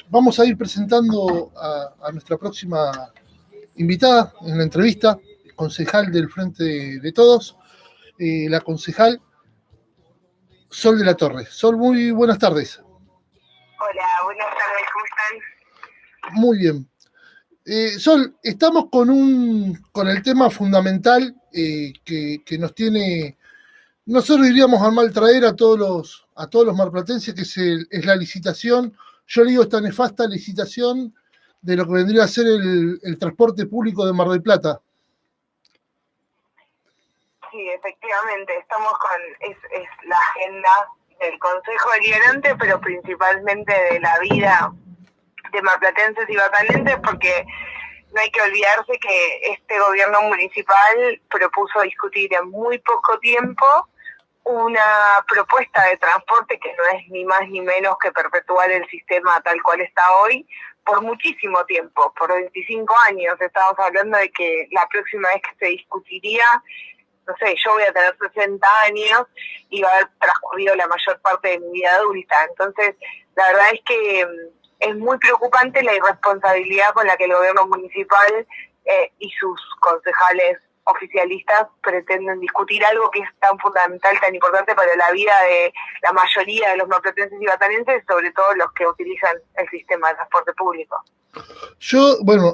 Vamos a ir presentando a nuestra próxima invitada en la entrevista, concejal del Frente de Todos, la concejal Sol de la Torre. Sol, muy buenas tardes. Hola, buenas tardes, ¿cómo están? Muy bien. Sol, estamos con el tema fundamental que nos tiene, nosotros diríamos al mal traer a todos los marplatenses, que es la licitación. Yo le digo esta nefasta licitación de lo que vendría a ser el transporte público de Mar del Plata. Sí, efectivamente, estamos es la agenda del Consejo Deliberante, pero principalmente de la vida de marplatenses y batanenses, porque no hay que olvidarse que este gobierno municipal propuso discutir en muy poco tiempo una propuesta de transporte que no es ni más ni menos que perpetuar el sistema tal cual está hoy por muchísimo tiempo, por 25 años. Estamos hablando de que la próxima vez que se discutiría, no sé, yo voy a tener 60 años y va a haber transcurrido la mayor parte de mi vida adulta. Entonces, la verdad es que es muy preocupante la irresponsabilidad con la que el gobierno municipal y sus concejales oficialistas pretenden discutir algo que es tan fundamental, tan importante para la vida de la mayoría de los marplatenses y batanenses, sobre todo los que utilizan el sistema de transporte público.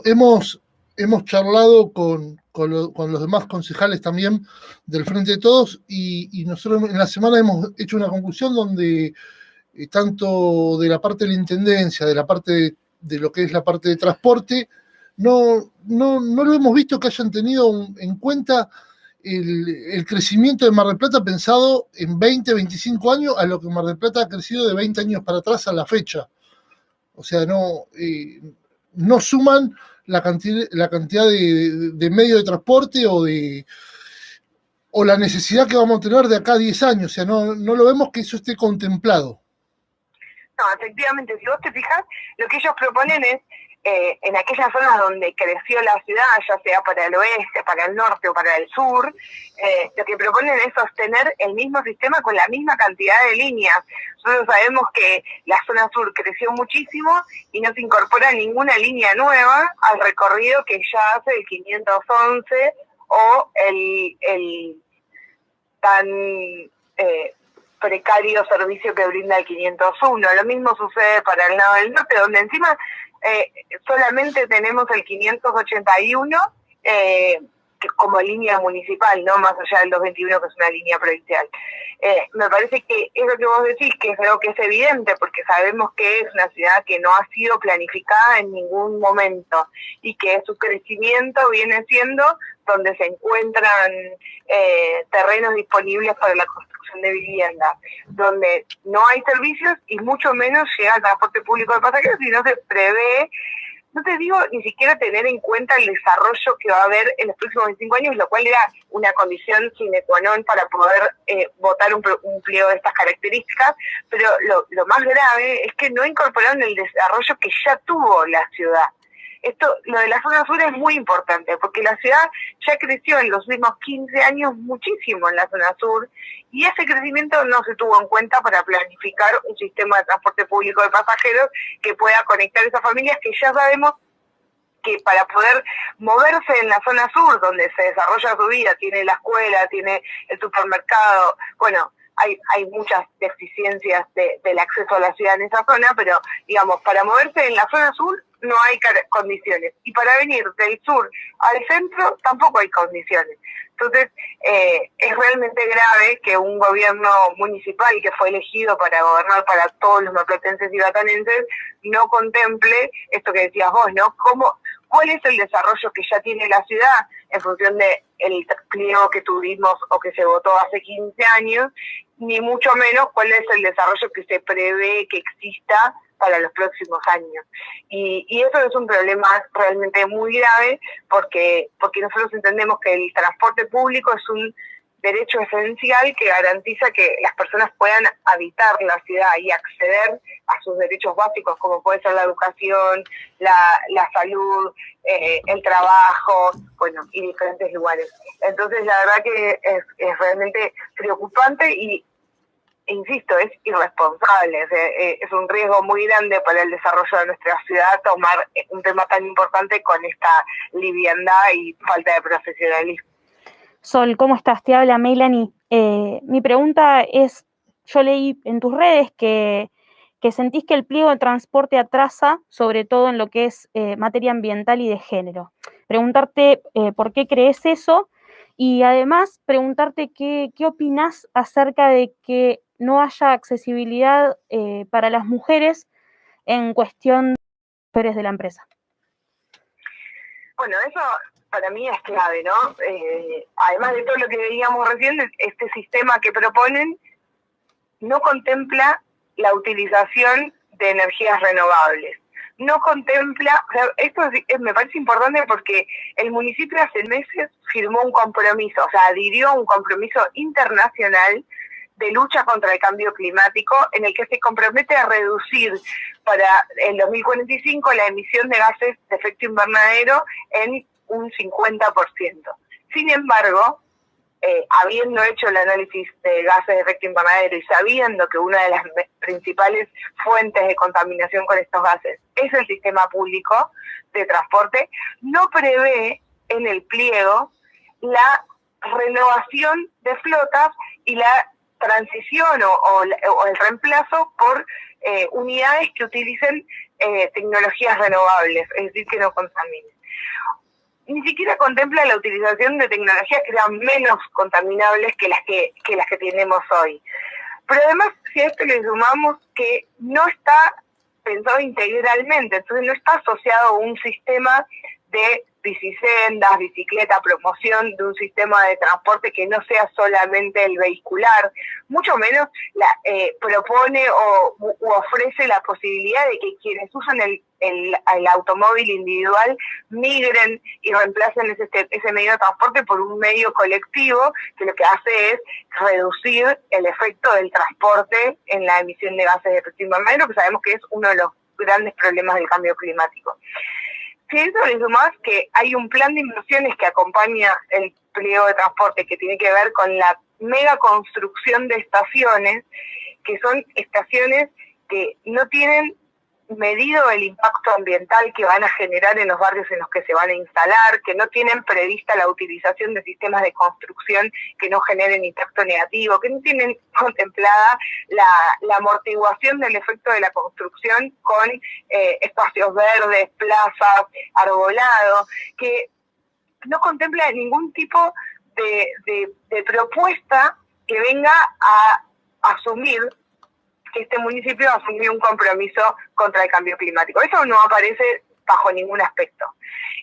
Hemos charlado con los demás concejales también del Frente de Todos y nosotros en la semana hemos hecho una conclusión donde tanto de la parte de la intendencia, de la parte de lo que es la parte de transporte, no lo hemos visto que hayan tenido en cuenta el crecimiento de Mar del Plata pensado en 20, 25 años a lo que Mar del Plata ha crecido de 20 años para atrás a la fecha. O sea, no suman la cantidad de medios de transporte o la necesidad que vamos a tener de acá a 10 años. O sea, no lo vemos que eso esté contemplado. No, efectivamente, si vos te fijas, lo que ellos proponen es, en aquellas zonas donde creció la ciudad, ya sea para el oeste, para el norte o para el sur, lo que proponen es sostener el mismo sistema con la misma cantidad de líneas. Nosotros sabemos que la zona sur creció muchísimo y no se incorpora ninguna línea nueva al recorrido que ya hace el 511 o el tan precario servicio que brinda el 501. Lo mismo sucede para el lado del norte, donde encima solamente tenemos el 581 como línea municipal, no más allá del 221, que es una línea provincial. Me parece que eso que vos decís, que es algo que es evidente, porque sabemos que es una ciudad que no ha sido planificada en ningún momento y que su crecimiento viene siendo donde se encuentran terrenos disponibles para la construcción de vivienda, donde no hay servicios y mucho menos llega el transporte público de pasajeros y no se prevé, no te digo ni siquiera tener en cuenta el desarrollo que va a haber en los próximos 25 años, lo cual era una condición sine qua non para poder votar un pliego de estas características, pero lo más grave es que no incorporaron el desarrollo que ya tuvo la ciudad. Lo de la zona sur es muy importante, porque la ciudad ya creció en los últimos 15 años muchísimo en la zona sur, y ese crecimiento no se tuvo en cuenta para planificar un sistema de transporte público de pasajeros que pueda conectar a esas familias que ya sabemos que para poder moverse en la zona sur, donde se desarrolla su vida, tiene la escuela, tiene el supermercado, bueno, hay muchas deficiencias del acceso a la ciudad en esa zona, pero digamos, para moverse en la zona sur no hay condiciones. Y para venir del sur al centro tampoco hay condiciones. Entonces, es realmente grave que un gobierno municipal que fue elegido para gobernar para todos los marplatenses y batanenses no contemple esto que decías vos, ¿no? ¿Cuál es el desarrollo que ya tiene la ciudad en función del pliego que tuvimos o que se votó hace 15 años, ni mucho menos cuál es el desarrollo que se prevé que exista para los próximos años? Y eso es un problema realmente muy grave porque nosotros entendemos que el transporte público es un derecho esencial que garantiza que las personas puedan habitar la ciudad y acceder a sus derechos básicos, como puede ser la educación, la salud, el trabajo, bueno, y diferentes lugares. Entonces, la verdad que es realmente preocupante y insisto, es irresponsable, es un riesgo muy grande para el desarrollo de nuestra ciudad tomar un tema tan importante con esta liviandad y falta de profesionalismo. Sol, ¿cómo estás? Te habla Melanie. Mi pregunta es, yo leí en tus redes que sentís que el pliego de transporte atrasa, sobre todo en lo que es materia ambiental y de género. Preguntarte por qué crees eso y además preguntarte qué opinás acerca de que no haya accesibilidad para las mujeres en cuestión de mujeres de la empresa. Bueno, eso para mí es clave, ¿no? Además de todo lo que veíamos recién, este sistema que proponen no contempla la utilización de energías renovables. No contempla, o sea, esto me parece importante porque el municipio hace meses firmó un compromiso, o sea, adhirió a un compromiso internacional de lucha contra el cambio climático, en el que se compromete a reducir para el 2045 la emisión de gases de efecto invernadero en un 50%. Sin embargo, habiendo hecho el análisis de gases de efecto invernadero y sabiendo que una de las principales fuentes de contaminación con estos gases es el sistema público de transporte, no prevé en el pliego la renovación de flotas y la transición o el reemplazo por unidades que utilicen tecnologías renovables, es decir, que no contaminen. Ni siquiera contempla la utilización de tecnologías que sean menos contaminables que las que tenemos hoy. Pero además, si a esto le sumamos que no está pensado integralmente, entonces no está asociado a un sistema de bicisendas, bicicleta, promoción de un sistema de transporte que no sea solamente el vehicular, mucho menos propone u ofrece la posibilidad de que quienes usan el automóvil individual migren y reemplacen ese medio de transporte por un medio colectivo que lo que hace es reducir el efecto del transporte en la emisión de gases de efecto invernadero, que sabemos que es uno de los grandes problemas del cambio climático. Si eso le sumás que hay un plan de inversiones que acompaña el pliego de transporte que tiene que ver con la mega construcción de estaciones, que son estaciones que no tienen medido el impacto ambiental que van a generar en los barrios en los que se van a instalar, que no tienen prevista la utilización de sistemas de construcción que no generen impacto negativo, que no tienen contemplada la amortiguación del efecto de la construcción con espacios verdes, plazas, arbolado, que no contempla ningún tipo de propuesta que venga a asumir que este municipio asumió un compromiso contra el cambio climático. Eso no aparece bajo ningún aspecto.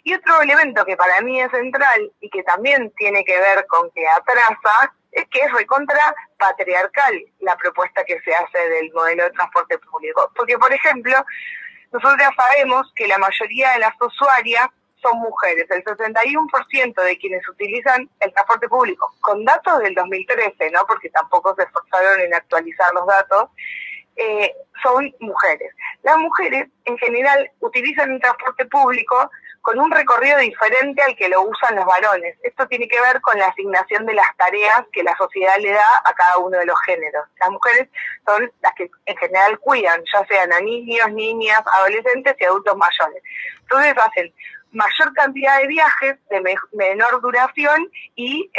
Y otro elemento que para mí es central y que también tiene que ver con que atrasa, es que es recontra patriarcal la propuesta que se hace del modelo de transporte público. Porque, por ejemplo, nosotros sabemos que la mayoría de las usuarias son mujeres, el 61% de quienes utilizan el transporte público, con datos del 2013, ¿no? Porque tampoco se esforzaron en actualizar los datos, son mujeres. Las mujeres, en general, utilizan el transporte público con un recorrido diferente al que lo usan los varones. Esto tiene que ver con la asignación de las tareas que la sociedad le da a cada uno de los géneros. Las mujeres son las que en general cuidan, ya sean a niños, niñas, adolescentes y adultos mayores. Entonces hacen mayor cantidad de viajes de menor duración y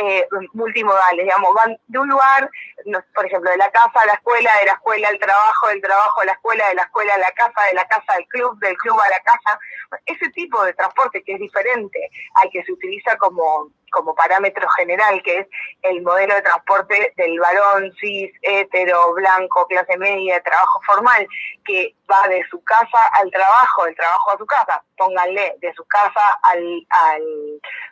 multimodales, digamos, van de un lugar, por ejemplo, de la casa a la escuela al trabajo, del trabajo a la escuela a la casa al club, del club a la casa. Ese tipo de transporte que es diferente al que se utiliza como parámetro general, que es el modelo de transporte del varón cis, hetero, blanco, clase media, de trabajo formal, que va de su casa al trabajo, del trabajo a su casa, pónganle de su casa al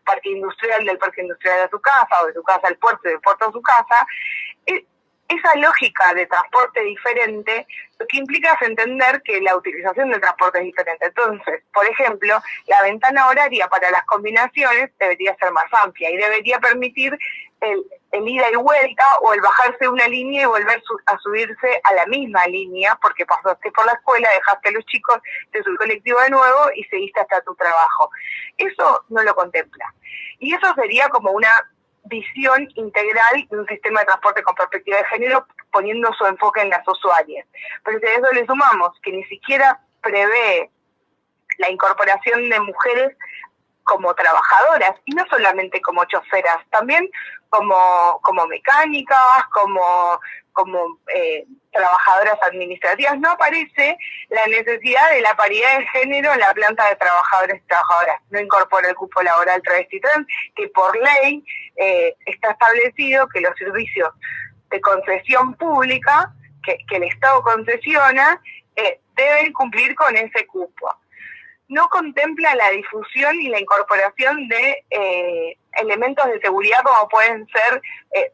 parque industrial, del parque industrial a su casa, o de su casa al puerto y del puerto a su casa. Esa lógica de transporte diferente lo que implica es entender que la utilización del transporte es diferente. Entonces, por ejemplo, la ventana horaria para las combinaciones debería ser más amplia y debería permitir el ida y vuelta o el bajarse de una línea y volver a subirse a la misma línea porque pasaste por la escuela, dejaste a los chicos, te subiste al colectivo de nuevo y seguiste hasta tu trabajo. Eso no lo contempla. Y eso sería como una visión integral de un sistema de transporte con perspectiva de género, poniendo su enfoque en las usuarias. Pero si a eso le sumamos que ni siquiera prevé la incorporación de mujeres como trabajadoras, y no solamente como choferas, también como mecánicas, como trabajadoras administrativas, no aparece la necesidad de la paridad de género en la planta de trabajadores y trabajadoras. No incorpora el cupo laboral travesti trans, que por ley está establecido que los servicios de concesión pública, que el Estado concesiona, deben cumplir con ese cupo. No contempla la difusión y la incorporación de elementos de seguridad como pueden ser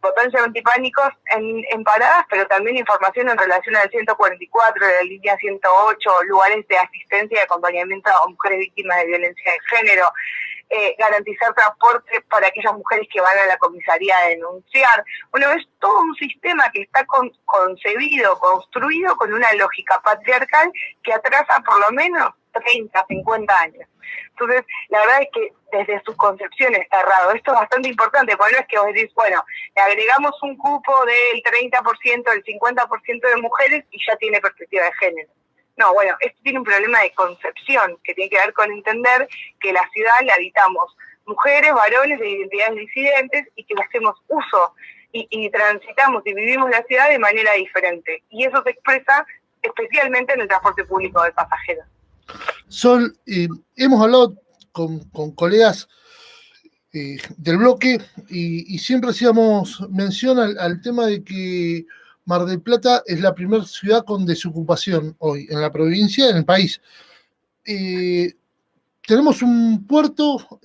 botones antipánicos en paradas, pero también información en relación al 144, de la línea 108, lugares de asistencia y acompañamiento a mujeres víctimas de violencia de género, garantizar transporte para aquellas mujeres que van a la comisaría a denunciar. Bueno, es todo un sistema que está concebido, construido con una lógica patriarcal que atrasa por lo menos 30, 50 años. Entonces, la verdad es que desde su concepción está errado. Esto es bastante importante, porque no es que vos decís, bueno, le agregamos un cupo del 30%, del 50% de mujeres y ya tiene perspectiva de género. No, bueno, esto tiene un problema de concepción que tiene que ver con entender que la ciudad la habitamos mujeres, varones de identidades disidentes y que le hacemos uso y transitamos y vivimos la ciudad de manera diferente. Y eso se expresa especialmente en el transporte público de pasajeros. Sol, hemos hablado con colegas del bloque y siempre hacíamos mención al tema de que Mar del Plata es la primera ciudad con desocupación hoy en la provincia, en el país. Tenemos un puerto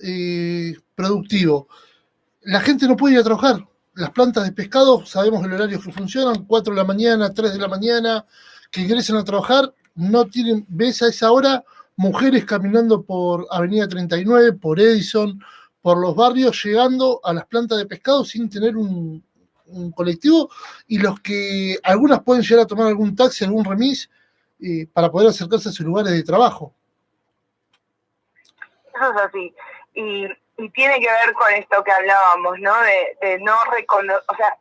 productivo. La gente no puede ir a trabajar. Las plantas de pescado, sabemos el horario que funcionan, 4 de la mañana, 3 de la mañana, que ingresan a trabajar, no tienen, ves a esa hora mujeres caminando por Avenida 39, por Edison, por los barrios, llegando a las plantas de pescado sin tener un colectivo, y los que algunas pueden llegar a tomar algún taxi, algún remis, para poder acercarse a sus lugares de trabajo. Eso es así. Y tiene que ver con esto que hablábamos, ¿no? De no reconocer, o sea,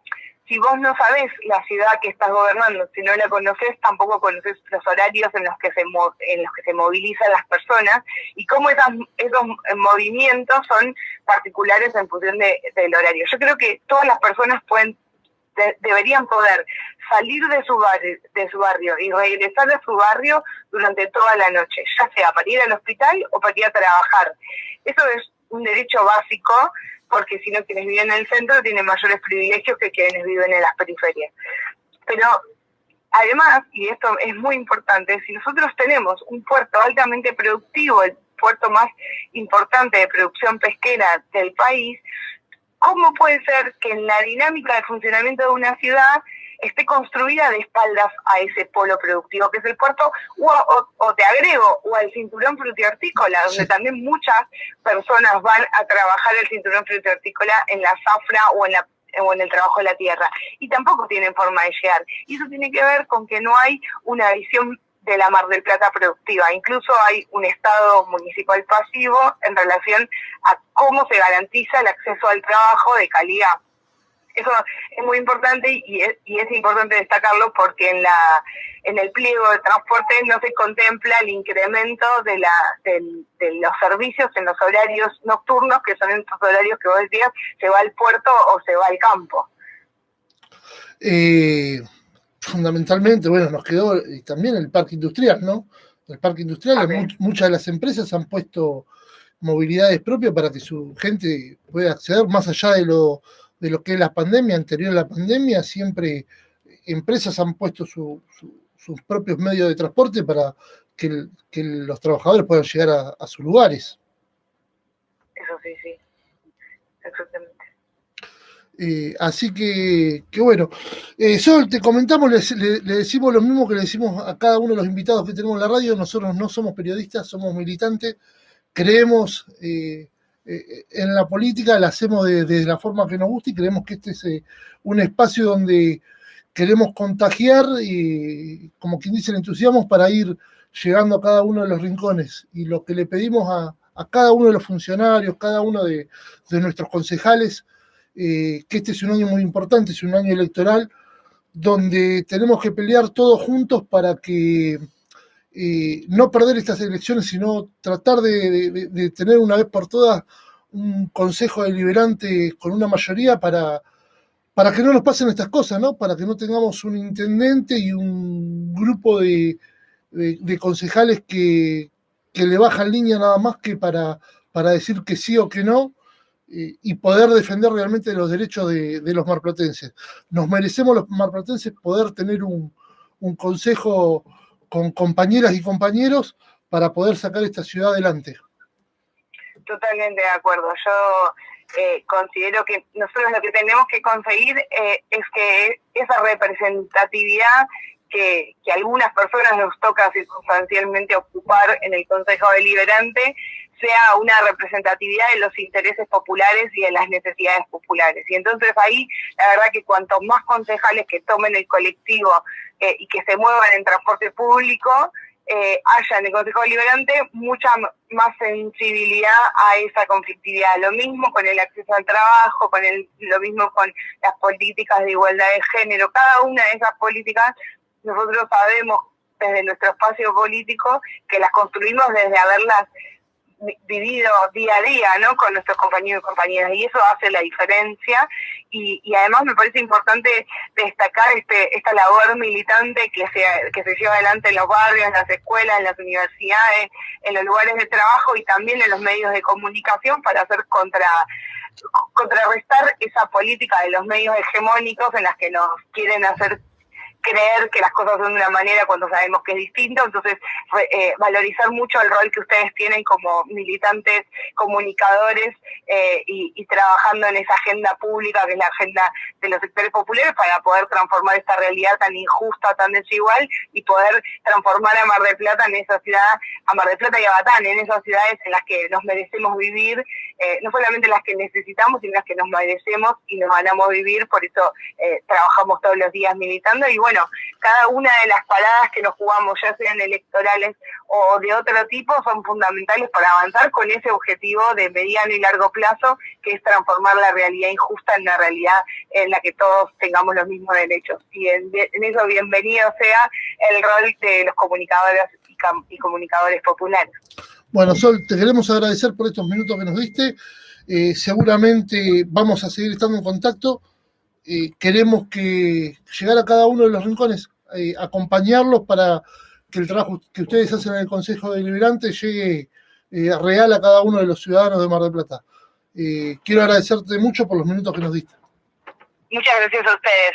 si vos no sabés la ciudad que estás gobernando, si no la conocés, tampoco conocés los horarios en los que se movilizan las personas y cómo esos movimientos son particulares en función del horario. Yo creo que todas las personas deberían poder salir de su barrio y regresar a su barrio durante toda la noche, ya sea para ir al hospital o para ir a trabajar. Eso es un derecho básico, porque si no, quienes viven en el centro tienen mayores privilegios que quienes viven en las periferias. Pero además, y esto es muy importante, si nosotros tenemos un puerto altamente productivo, el puerto más importante de producción pesquera del país, ¿cómo puede ser que en la dinámica de funcionamiento de una ciudad esté construida de espaldas a ese polo productivo que es el puerto, o te agrego, o al cinturón frutihortícola, donde también muchas personas van a trabajar el cinturón frutihortícola en la zafra o en el trabajo de la tierra, y tampoco tienen forma de llegar. Y eso tiene que ver con que no hay una visión de la Mar del Plata productiva. Incluso hay un Estado municipal pasivo en relación a cómo se garantiza el acceso al trabajo de calidad. Eso es muy importante y es importante destacarlo porque en el pliego de transporte no se contempla el incremento de los servicios en los horarios nocturnos, que son estos horarios que vos decías, se va al puerto o se va al campo. Fundamentalmente, bueno, nos quedó también el parque industrial, ¿no? El parque industrial, muchas de las empresas han puesto movilidades propias para que su gente pueda acceder más allá de lo que es la pandemia. Anterior a la pandemia, siempre empresas han puesto sus propios medios de transporte para que los trabajadores puedan llegar a sus lugares. Eso sí, exactamente. Así que bueno, Sol, te comentamos, le decimos lo mismo que le decimos a cada uno de los invitados que tenemos en la radio. Nosotros no somos periodistas, somos militantes, creemos en la política, la hacemos de la forma que nos gusta y creemos que este es un espacio donde queremos contagiar y, como quien dice, el entusiasmo para ir llegando a cada uno de los rincones. Y lo que le pedimos a cada uno de los funcionarios, cada uno de nuestros concejales, que este es un año muy importante, es un año electoral, donde tenemos que pelear todos juntos para que no perder estas elecciones, sino tratar de tener una vez por todas un consejo deliberante con una mayoría para que no nos pasen estas cosas, ¿no? Para que no tengamos un intendente y un grupo de concejales que le bajan línea nada más que para decir que sí o que no, y poder defender realmente los derechos de los marplatenses. Nos merecemos los marplatenses poder tener un consejo con compañeras y compañeros para poder sacar esta ciudad adelante. Totalmente de acuerdo. Yo considero que nosotros lo que tenemos que conseguir es que esa representatividad que a algunas personas nos toca circunstancialmente ocupar en el Consejo Deliberante sea una representatividad de los intereses populares y de las necesidades populares. Y entonces ahí, la verdad que cuanto más concejales que tomen el colectivo y que se muevan en transporte público, haya en el Consejo Deliberante mucha más sensibilidad a esa conflictividad. Lo mismo con el acceso al trabajo, lo mismo con las políticas de igualdad de género. Cada una de esas políticas nosotros sabemos desde nuestro espacio político que las construimos desde haberlas vivido día a día, ¿no? Con nuestros compañeros y compañeras, y eso hace la diferencia, y además me parece importante destacar esta labor militante que se lleva adelante en los barrios, en las escuelas, en las universidades, en los lugares de trabajo y también en los medios de comunicación para hacer contrarrestar esa política de los medios hegemónicos en las que nos quieren hacer creer que las cosas son de una manera cuando sabemos que es distinto. Entonces valorizar mucho el rol que ustedes tienen como militantes, comunicadores y trabajando en esa agenda pública que es la agenda de los sectores populares para poder transformar esta realidad tan injusta, tan desigual y poder transformar a Mar del Plata en esa ciudad, a Mar del Plata y a Batán, en esas ciudades en las que nos merecemos vivir, no solamente las que necesitamos, sino las que nos merecemos y nos ganamos vivir. Por eso trabajamos todos los días militando y bueno, cada una de las paradas que nos jugamos, ya sean electorales o de otro tipo, son fundamentales para avanzar con ese objetivo de mediano y largo plazo, que es transformar la realidad injusta en una realidad en la que todos tengamos los mismos derechos. Y en eso bienvenido sea el rol de los comunicadores y comunicadores populares. Bueno, Sol, te queremos agradecer por estos minutos que nos diste. Seguramente vamos a seguir estando en contacto. Queremos que llegar a cada uno de los rincones, acompañarlos para que el trabajo que ustedes hacen en el Consejo Deliberante llegue real a cada uno de los ciudadanos de Mar del Plata. Quiero agradecerte mucho por los minutos que nos diste. Muchas gracias a ustedes,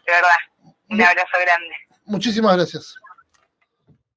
de verdad. Un abrazo grande. Muchísimas gracias.